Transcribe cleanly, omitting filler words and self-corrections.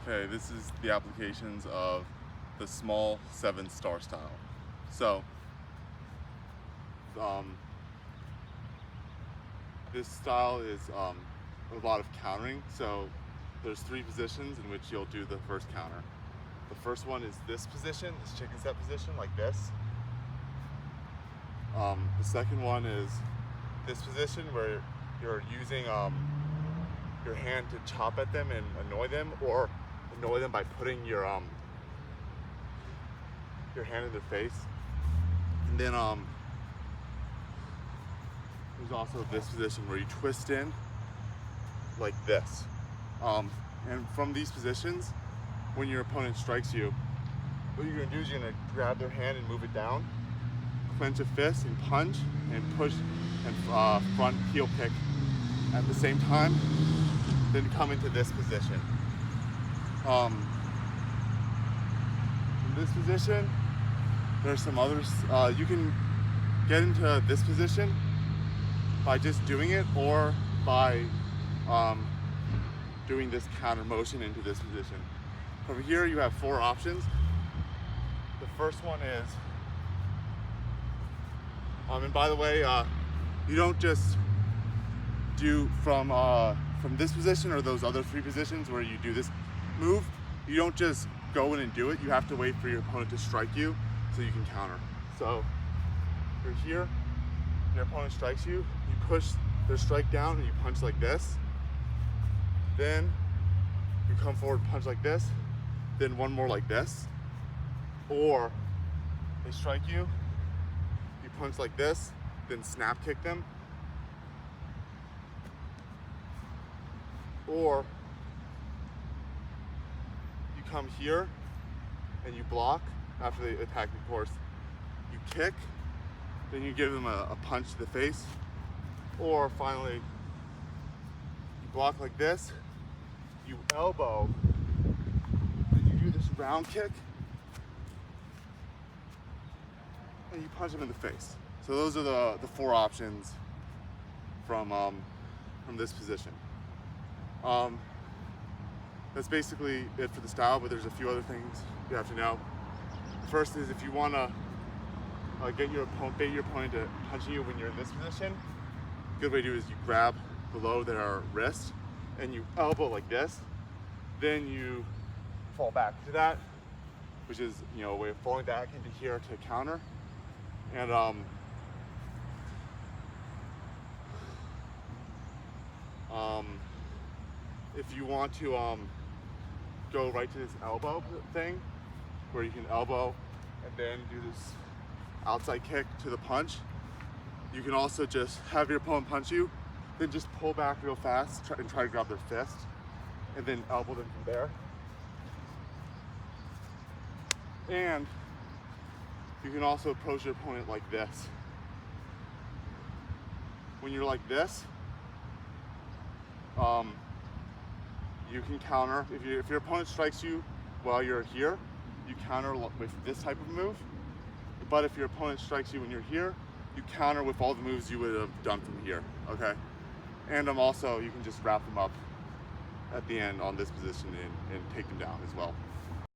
Okay, this is the applications of the small 7-star style. So, um, this style is a lot of countering. So there's 3 positions in which you'll do the first counter. The first one is this position, this chicken set position, like this. The second one is this position where you're using your hand to chop at them and annoy them, or annoy them by putting your hand in their face. And then there's also this position where you twist in like this. And from these positions, when your opponent strikes you, what you're gonna do is you're gonna grab their hand and move it down, clench a fist and punch and push and front heel kick at the same time, then come into this position. In this position, there's some others. You can get into this position by just doing it, or by doing this counter motion into this position. Over here you have 4 options. The first one is, and by the way, you don't just do from this position or those other 3 positions where you do this move. You don't just go in and do it. You have to wait for your opponent to strike you so you can counter. So you're here, your opponent strikes you, you push their strike down and you punch like this. Then you come forward, punch like this, then one more like this. Or they strike you, you punch like this, then snap kick them. Or you come here and you block after they attack, of course. You kick, then you give them a punch to the face. Or finally, you block like this, you elbow, then you do this round kick, and you punch them in the face. So those are the 4 options from this position. That's basically it for the style, but there's a few other things you have to know. The first is, if you want to bait your opponent to punching you when you're in this position, a good way to do is you grab below their wrist and you elbow like this. Then you fall back to that, which is, a way of falling back into here to counter. And if you want to go right to this elbow thing, where you can elbow and then do this outside kick to the punch, you can also just have your opponent punch you, then just pull back real fast and try to grab their fist, and then elbow them from there. And you can also approach your opponent like this. When you're like this, you can counter. If your opponent strikes you while you're here, you counter with this type of move. But if your opponent strikes you when you're here, you counter with all the moves you would have done from here, okay? And also, you can just wrap them up at the end on this position and take them down as well.